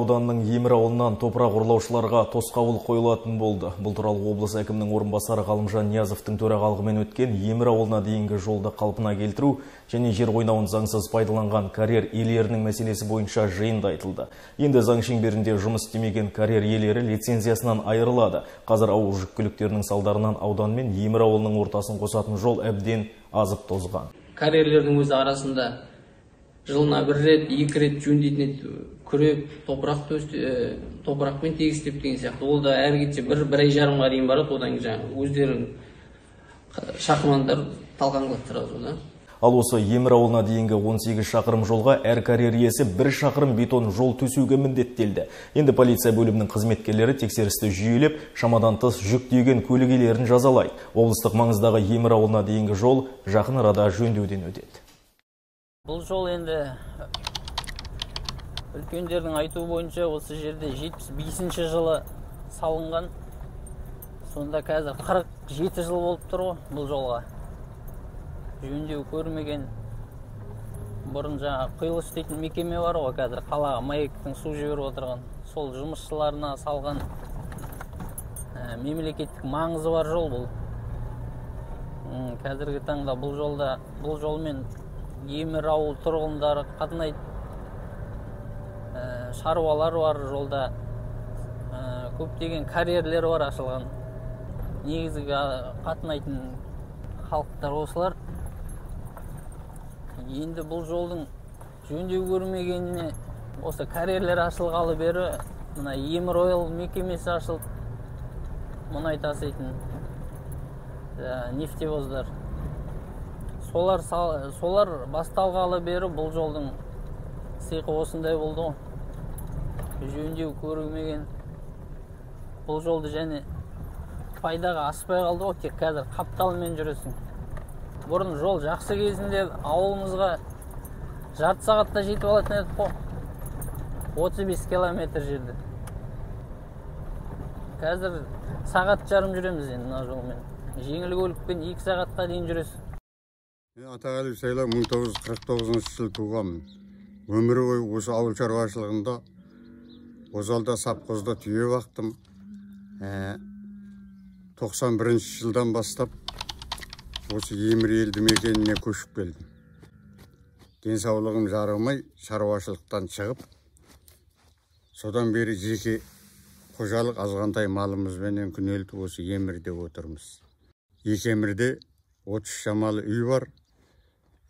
ауданының Емір ауылынан топырақ ұрлаушыларға тосқауыл қойылатын болды. Бұл туралы облыс әкімінің орынбасары Ғалымжан Ниязовтың төрағалығымен өткен Емір ауылына дейінгі жолды қалпына келтіру және жер қойнауын заңсыз пайдаланған карьер иелерінің мәселесі бойынша жиында айтылды. Енді заң шеңберінде жұмыс істемеген карьер иелері лицензиясынан айырылады. Қазір ауыл жүк көліктерінің салдарынан аудан мен Емір ауылының ортасын қосатын жол әбден азып тозған. Карьерлердің өзі арасында жылына бір рет, екі рет жөндейтін күреп, топырақпен тегістеп деген сияқты. Ол да әр кетсе бір ай жарымға дейін барады, одан кейін өздерін шақырмандар талқанғылап тұрады да. Ал осы Емір ауылына дейінгі 18 шақырым жолға әр карьер иесі 1 шақырым бетон жол төсеуге міндеттелді. Енді полиция бөлімінің қызметкерлері тексерісті жүйелеп, шамадан тыс жүк тиеген көлік иелерін жазалайды. Облыстық маңыздағы Емір ауылына дейінгі жол жақын арада жөндеуден өтеді. Бұл жол енді үлкендердің айтуы бойынша осы жерде 75-ші жылы салынған. Сонда қазір 47 жыл болып тұр ғой бұл жолға. Жөндеу көрмеген. Бұрын жаңа құйылыс дейтін мекеме бар ғой, қазір қалаға маектің су жіберіп отырған. Сол жұмысшыларына салған мемлекеттік маңызы бар жол бұл. Қазіргі таңда бұл жолмен Емір ауыл тұрғындары қатынайды. Шаруалар бар жолда. Көптеген карьерлер бар ашылған. Негізгі қатынайтын халықтар осылар. Енді бұл жолдың жөндеу көрмегеніне осы карьерлер ашылғалы бері мына Емір ойл мекемесі ашылып, мұнай таситын нефтевоздар. Солар басталғалы бері бұл жолдың сиқы осындай болды. Жөндеу көрмеген бұл жолды және пайдаға аспай қалды ғой, тек қазір қапталмен жүресің. Бұрын жол жақсы кезінде ауылымызға жарты сағатта жетіп алатын едік қой. 35 километр жерді. Қазір сағат жарым жүреміз енді мына жолмен. Жеңіл көлікпен 2 сағатқа дейін жүресің. Атағали Сайлау 1949 жыл туғанмын. Өмірі бойы осы ауыл шаруашылығында Озалда сапқозда түйе бақтым. 91 жылдан бастап осы Емір елді мекеніне көшіп келдім. Денсаулығым жарымай шаруашылықтан шығып, содан бері жеке қожалық азғантай малымызбенен күнелтіп осы Емірде отырмыз. Екі Емірде 30 шамалы үй бар.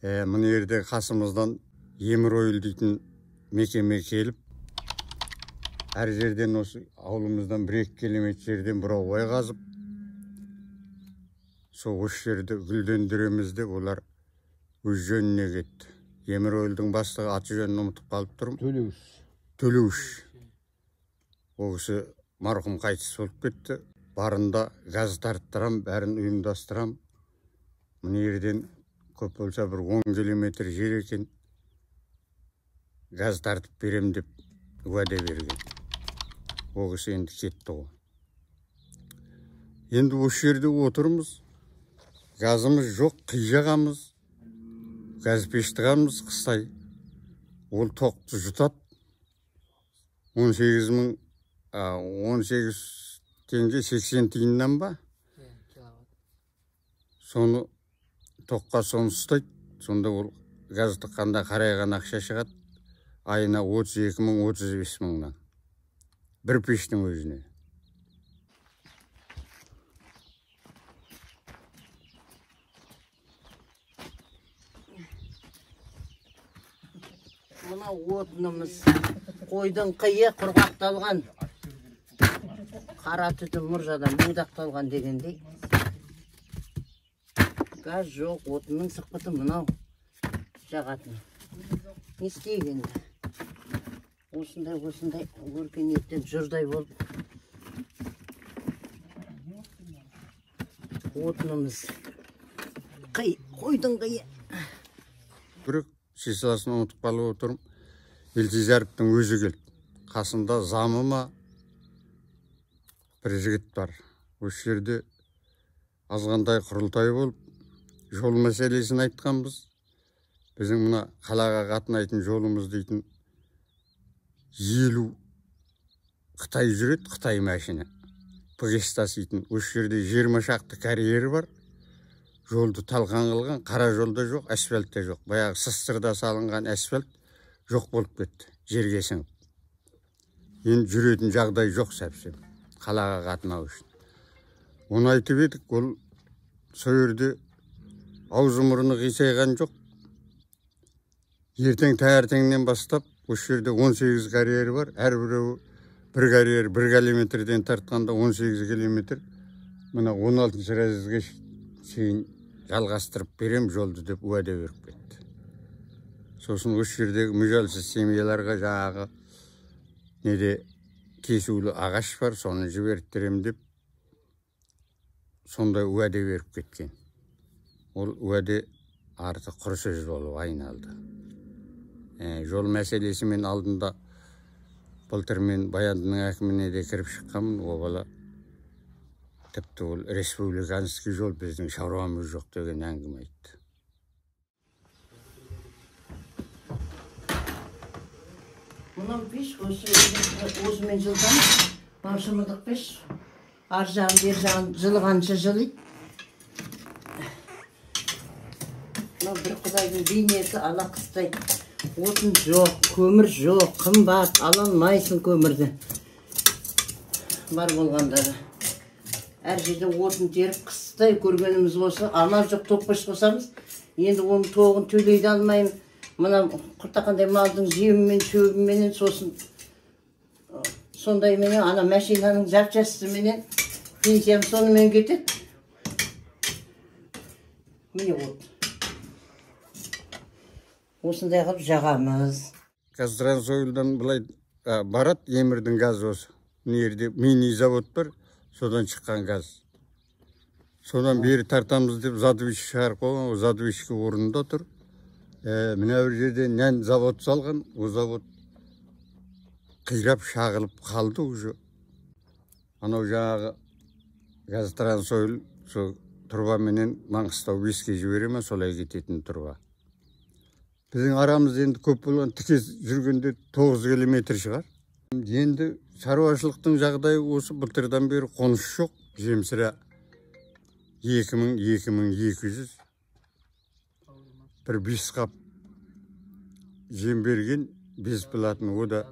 Мына жерде қасымыздан Емір ойл дейтін мекеме келіп, әр жерден осы ауылымыздан 1-2 километр жерден бұрау қазып, сол осы жерді гүлдендіреміз деп олар өз жөніне кетті. Емір ойлдың бастығы аты жөнін ұмытып қалып тұрмын. Төлеуш. Ол кісі марқұм қайтыс болып кетті. Барында газ тарттырам, бәрін ұйымдастырам. Мына жерден көп болса бір 10 километр жер екен. Газ тартып берем деп уәде берген. Ол кісі енді кетті ғой. Енді осы жерде отырмыз. Газымыз жоқ, қи жағамыз. Газ пеш тығамыз қыстай. Ол тоқты жұтады. 18 теңге 80 тиыннан ба? Соны тоққа соны ұстайды. Сонда ол газ тыққанда қарайған ақша шығады. Айына 32 мың, 35 мыңнан. Бір пештің өзіне. Мына отынымыз қойдың қиы құрғақталған. Қара түтін мұржадан будақталған дегендей. Газ жоқ, отынның сықпыты мынау жағатын. Не істейгенді? Осындай өркениеттен жұрдай болып. Отынымыз қойдың қиы. Бүрік шешеласын ұмытып қалып отырым. Елтизаровтың өзі келді. Қасында замы ма бір жігіт бар. Осы жерде азғантай құрылтай болып, жол мәселесін айтқанбыз. Біздің мына қалаға қатынайтын жолымыз дейтін 50 Қытай жүреді, Қытай машина. Пгс таситын. Осы жерде 20 шақты карьері бар. Жолды талқан қылған, қара жолда жоқ, асфальт та жоқ. Баяғы сыстырда салынған асфальт жоқ болып кетті, жерге сіңіп. Енді жүретін жағдай жоқ сәпсем, қалаға қатынау үшін. Оны айтып едік, ол сол жерде аузы мұрны қисайған жоқ. Ертең таңертеңнен бастап осы жерде 18 карьері бар. Әрбіреуі бір карьер 1 километрден тартқанда 18 километр. Мына 16 разрезге шейін жалғастырып берем жолды деп уәде беріп кетті. Сосын осы жердегі мүжалсыз семьяларға жаңағы неде кесулі ағаш бар, соны жіберіп берем деп сондай уәде беріп кеткен. Ол уәде арты құр сөз болып айналды. Жол мәселесімен алдында былтыр мен Баяндының әкіміне де кіріп шыққанмын, о бала тіпті ол республиканский жол, біздің шаруамыз жоқ деген әңгіме айтты. Мынау пеш, осымен жылдан, маршымыдық пеш. Ар жағын, бер жағын жылығанша жылайды. Мынау бір құдайдың бейнеті ала қыстайды. Отын жоқ, көмір жоқ, қымбат, ала алмайсың көмірді. Бар болғандары. Әр жерден отын теріп қыстай көргеніміз осы. Амал жоқ топпаш қосамыз. Енді оның тоғын төлейді алмайым. Мына құртақандай малдың жемімен, шөбіменен сосын сондай менен, ана машинаның жарчасы менен, пенсиям сонымен кетеді. Міне от. Осындай қылып жағамыз. Қазтрансойлдан былай барат, Емірдің газы осы. Мына мини завод бар, содан шыққан газ. Содан бері тартамыз деп Задвич шығарып қойған, Задвичке орнында тұр. Мына бір жерде нән завод салған, о завод қирап шағылып қалды уже. Анау жаңағы Қазтрансойл сол тұрбаменен Маңғыстау 5-ке жібереме, солай кететін тұрба. Біздің арамыз енді көп болған, тікес жүргенде 9 километр шығар. Енді шаруашылықтың жағдайы осы, былтырдан бері қоныс жоқ. Жемсіра 2000-2200 бір 5 қап жем берген, бесплатно. О да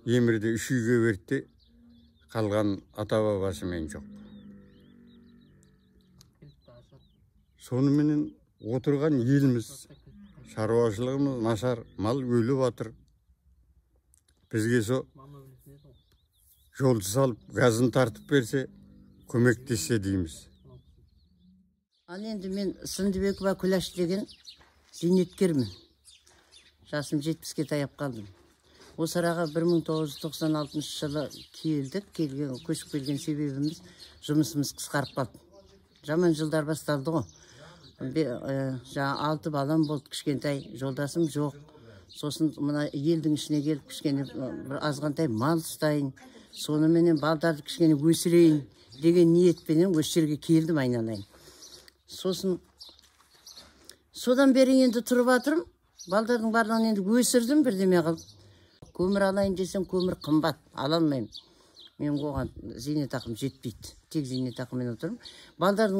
Емірде 3 үйге берді, қалған ата-бабасымен жоқ. Соныменен отырған еліміз, шаруашылығымыз нашар, мал өліп жатыр. Бізге со жолды салып, газын тартып берсе, көмектессе дейміз. Ал енді мен Сындыбекова Күләш деген зейнеткермін. Жасым 70-ке таяп қалдым. Осы араға 1996 жылы келдік. Көшіп келген себебіміз жұмысымыз қысқарып қалды. Жаман жылдар басталды ғой. 6 балам болды, кішкентай жолдасым жоқ. Сосын мына елдің ішіне келіп кішкене бір азғантай мал ұстайын. Соныменен балдарды кішкене өсірейін деген ниетпенен осы жерге келдім айналайын. Содан бері енді тұрып атырым. Балдардың барлығын енді өсірдім бірдеме қылып. Көмір алайын десем, көмір қымбат, ала алмаймын. Мен оған зейнетақым жетпейді. Тек зейнетақымен отырмын. Балдар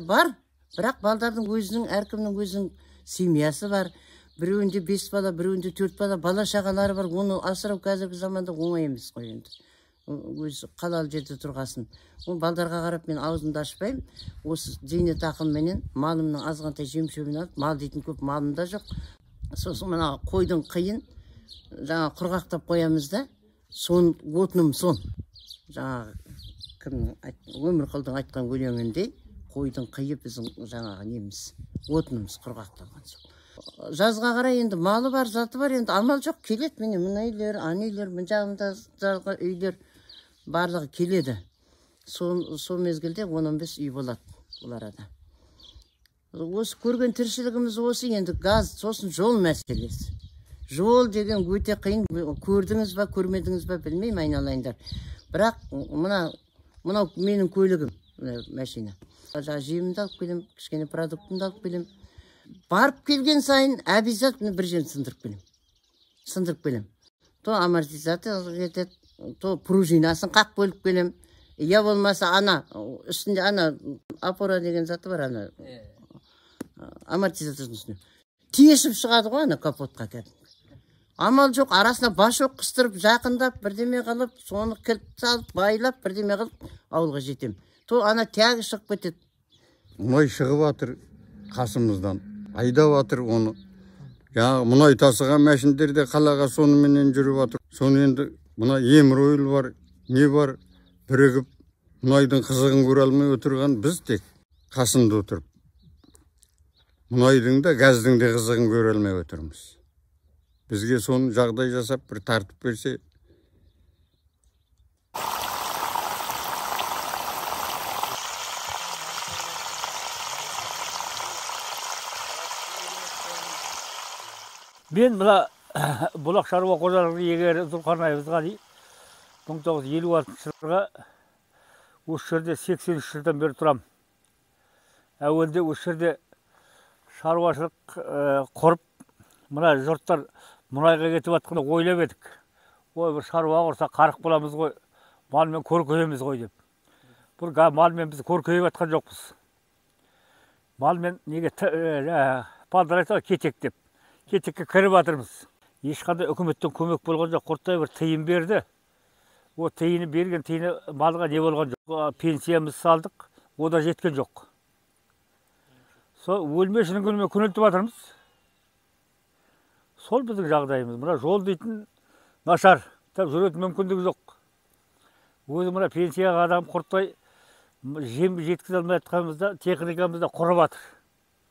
бар, бірақ балдардың өзінің, әркімнің өзінің семьясы бар. Біреуінде 5 бала, біреуінде 4 бала, бала шағалары бар. Оны асырау қазіргі заманда оңай емес қой енді. Өз қалалы жерде тұрғасын. Ол балдарға қарап мен аузымды ашпаймын. Осы зейнетақымменен малымның азғантай жем-шөбін алып, мал дейтін көп малым да жоқ. Сосын мына қойдың қиын, жаңа құрғақтап қоямыз да, сон отыным сон. Жаңа Өмірқұлдың айтқан өлеңіндей, қойдың қиы біздің жаңағы неміз, отынымыз құрғақталған сон. Жазға қарай енді малы бар, заты бар, енді амал жоқ, келеді. Міне мына үйлер, ана үйлер, мына жағында үйлер барлығы келеді. Сол мезгілде 10-15 үй болады бұл арада. Осы көрген тіршілігіміз осы, енді газ, сосын жол мәселесі. Жол деген өте қиын, көрдіңіз ба, көрмедіңіз ба білмеймін, айналайындар. Бірақ мынау менің көлігім, машина. Жемімді алып келем, кішкене продуктымды алып келем. Барып келген сайын обязательно бір жерін сындырып келем. То амортизатор кетеді, то пружинасын қақ бөліп келем. Я болмаса ана үстінде ана опора деген заты бар, ана амортизатордың үстіне тесіп шығады ғой ана капотқа кәдімгі. Амал жоқ, арасына башок қыстырып, жақындап, бірдеме қылып, соны кілт салып, байлап, бірдеме қылып, ауылға жетем. То ана тяғы шығып кетеді. Мұнай шығып атыр қасымыздан, айдап атыр оны. Мұнай тасыған мәшіндерде қалаға сонымен жүріп атыр. Соны енді мұна емір ойыл бар, не бар, бірігіп, мұнайдың қызығын көре алмай отырған біз тек қасында отырып. Мұнайдың да, газдың да қызығын көре алмай отырмыз. Бізге соны жағдай жасап, бір тартып берсе. Мен мына Бұлақ шаруа қожалығының егері Зұлқарнай Ызғали 1956 жылға осы жерде 83 жылдан бері тұрам. Әуелде осы жерде шаруашылық құрып, мына жұрттар мұнайға кетіп жатқанда ойлап едік. Ой, бір шаруа құрса қарық боламыз ғой, малмен көркейеміз ғой деп. Бұл малмен біз көркейіп жатқан жоқпыз. Малмен неге балдар айтса кетек деп. Кетекке кіріп жатырмыз. Ешқандай үкіметтен көмек болған жоқ, құрттай бір тыйым берді. О тыйыны берген тыйыны малға не болған жоқ. Пенсиямыз салдық, о да жеткен жоқ. Сол өлмешінің күнімен күнелтіп жатырмыз. Сол біздің жағдайымыз. Мына жол дейтін нашар, жүретін мүмкіндігі жоқ. Өзі мына пенсияға адам құрттай жем жеткізе алмай жатқанымызда техникамызда құрып жатыр.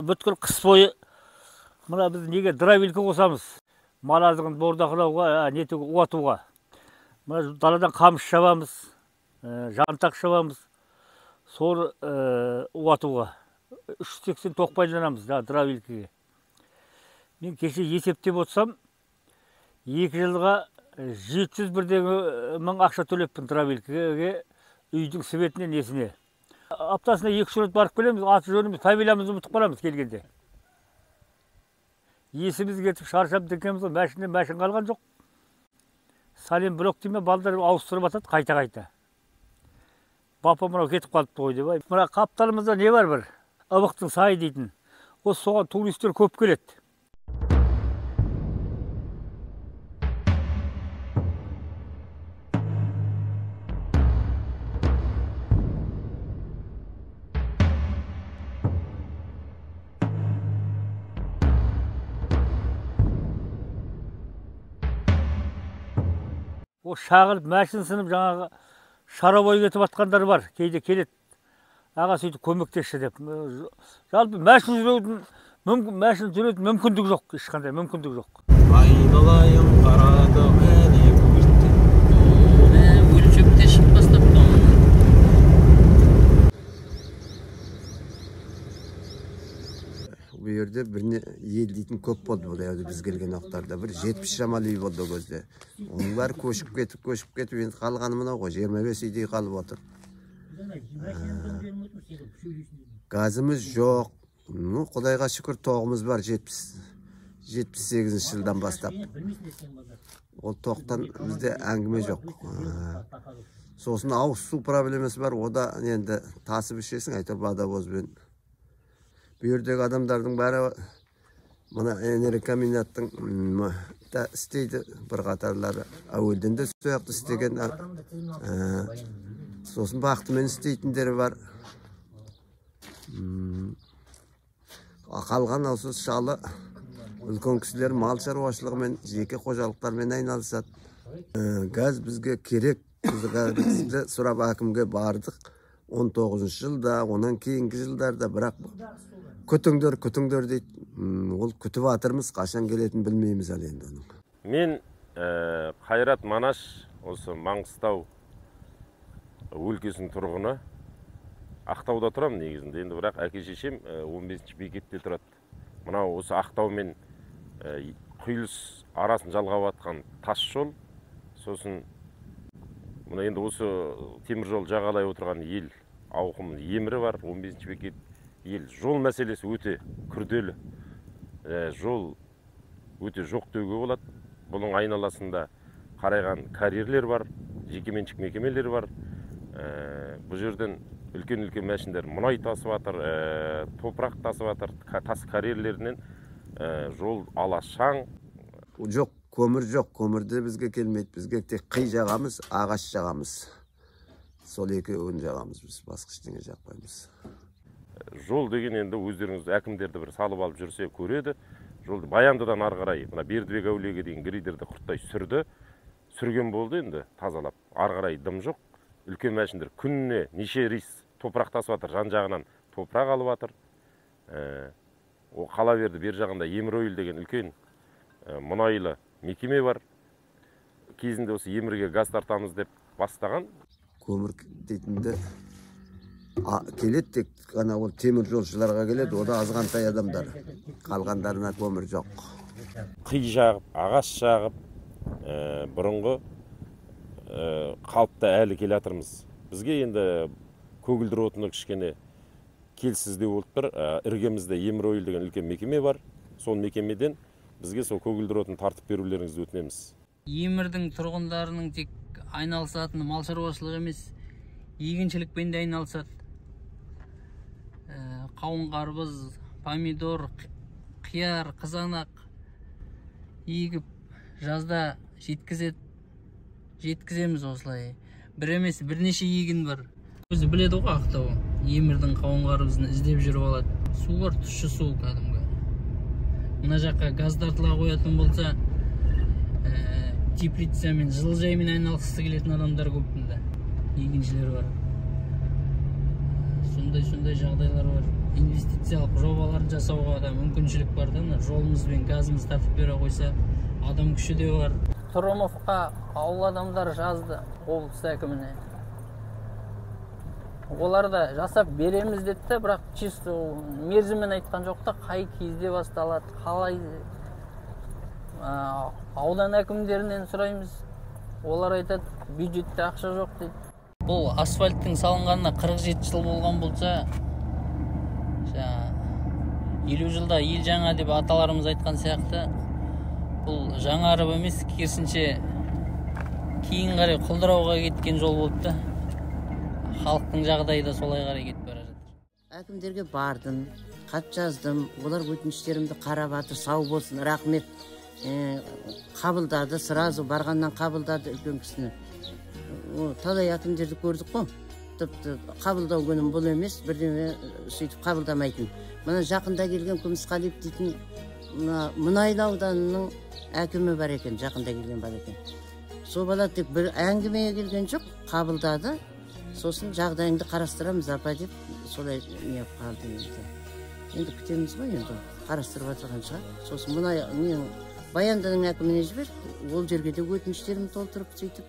Бүткіл қыс бойы мына біз неге дровилка қосамыз? Мал азығын бордақылауға, уатуға. Мына даладан қамыс шабамыз, жантақ шабамыз, соны уатуға. 380 тоқ пайдаланамыз дровилкаге. Мен кеше есептеп отырсам, 2 жылға 700 мың ақша төлеппін дровилкаге, үйдің светіне несіне. Аптасына 2 рет барып келеміз, аты жөніміз, фамилиямызды ұмытып қаламыз келгенде. Есіміз кетіп шаршап декеміз, мәшін қалған жоқ. Сален блок дейме балдар ауыстырып атады қайта-қайта. Бапа мынау кетіп қалыпты ғой деп. Мына қапталымызда не бар бір? Ыбықтың сайы дейтін. Осы соған туристер көп келеді. О шағылып, мәшін сынып, жаңағы шарабой кетіп атқандар бар. Кейде келеді. Аға сөйтіп көмектесші деп. Жалпы мәшін жүретін мүмкіндік жоқ, ешқандай мүмкіндік жоқ. Айналайын қарады әне көрді. Өлшекте шығып бастапты. Бұл жерде біріне ел дейтін көп болды бұл әуді біз келген уақыттарда. Бір 70 шамалы үй болды көзде. Оның бәрі көшіп кетіп, енді қалғаны мынау ғой, 25 үйдей қалып отыр. Газымыз жоқ. Құдайға шүкір тоғымыз бар 78 жылдан бастап. Ол тоқтан бізде әңгіме жоқ. Сосын ауыз су проблемасы бар. О да енді тасып ішесің, әйтеуір водовозбен. Bu yerdeki adamların bari bana enerjikомбинаттың da isteydi bir qatarları. Avuldan da soyaqta istegen. Sosun baktım men isteytinderi var. Қалған осы шалы үлкен кісілер мал шаруашылығымен, жеке қожалықтармен айналысады. Газ бізге керек. Біз сұрап әкімге бардық. 19 жылда, онан кейінгі жылдарда, бірақ күтіңдер дейді. Ол күтіп атырмыз, қашан келетін білмейміз әлі енді оның. Мен Қайрат Манаш, осы Маңғыстау өлкесінің тұрғыны. Ақтауда тұрам негізінде. Енді бірақ әке шешем 15-ші бекетте тұрады. Мынау осы Ақтау мен Құйылыс арасын жалғап атқан тас жол. Сосын мына енді осы темір жол жағалай отырған ел ауқымын емірі бар, 15-ші бекет ел. Жол мәселесі өте күрделі. Жол өте жоқ деуге болады. Бұның айналасында қарайған карьерлер бар, жекеменшік мекемелер бар. Бұл жерден үлкен мәшіндер мұнай тасып жатыр, топырақ тасып жатыр, тас карьерлерінен жол алашаң. Жоқ, көмір жоқ, көмірді бізге келмейді. Бізге тек қи жағамыз, ағаш жағамыз. Сол екеуін жағамыз біз, басқа ештеңе жақпаймыз. Жол деген енді өздеріңіз әкімдерді бір салып алып жүрсе көреді. Жолды Баяндыдан ары қарай, мына Бердібек әулиеге дейін грейдерді құрттай сүрген болды енді тазалап. Ары қарай дым жоқ. Үлкен мәшіндер күніне неше рейс топырақ тасып жатыр, жан жағынан топырақ алып жатыр. О қала берді, бер жағында Емір-Ойыл деген үлкен мұнайлы мекеме бар. Кезінде осы Емірге газ тартамыз деп бастаған. Көмір дейтінді келеді, тек қана ол темір жолшыларға келеді, ода азғантай адамдар. Қалғандарына көмір жоқ. Қи жағып, ағаш жағып, бұрынғы қалыпта әлі келе жатырмыз. Бізге енді көгілдір отыны кішкене келсізде болып тұр. Іргемізде Емір-Ойыл деген үлкен мекеме бар. Сол мекемеден бізге сол көгілдір отын тартып берулеріңізді өтінеміз. Емірдің тұрғындарының тек айналысатыны мал шаруашылығы емес, егіншілікпен де айналысады. Қауын қарбыз, помидор, қияр, қызанақ егіп жазда жеткіземіз осылай. Бір емес, бірнеше егін бар. Өзі біледі ғой Ақтау, Емірдің қауын қарбызын іздеп жүріп алады. Су бар, тұщы су кәдімгі. Мына жаққа газ тартыла қоятын болса, теплицамен, жылыжаймен айналысқысы келетін адамдар көп мұнда. Егіншілер бар. Сондай жағдайлар бар. Инвестициялық жобалар жасауға да мүмкіншілік бар да, жолымыз бен газымыз тартып бере қойса, адам күші де бар. Тұрымовқа ауыл адамдар жазды облыс әкіміне. Олар да жасап береміз деді, бірақ чисто мерзімін айтқан жоқ та, қай кезде басталады, қалай аудан әкімдерінен сұраймыз. Олар айтады, бюджетте ақша жоқ дейді. Бұл асфальттың салынғанына 47 жыл болған болса, 50 жылда ел жаңа деп аталарымыз айтқан сияқты, бұл жаңарып емес, керісінше кейін қарай құлдырауға кеткен жол болды да. Халықтың жағдайы да солай қарай кетіп бара жатыр. Әкімдерге бардым, хат жаздым, олар өтініштерімді қарап жатыр, сау болсын, рахмет. Қабылдады, сразу барғаннан қабылдады үлкен кісіні. Талай әкімдерді көрдік қой. Тіпті қабылдау күнім бұл емес, бірдеме сөйтіп қабылдамайтын. Мына жақында келген Күмісқалиев дейтін Мұнайлы ауданының әкімі бар екен, жақында келген бар екен. Сол бала тек бір әңгімеге келген жоқ, қабылдады. Сосын жағдайыңды қарастырамыз апа деп, солай не қалды енді. Енді күтеміз ғой, енді қарастырып отырған шығар. Сосын мұнай Баяндының әкіміне жібер, ол жерге де өтініштерімді толтырып сөйтіп,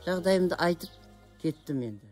жағдайымды айтып кеттім енді.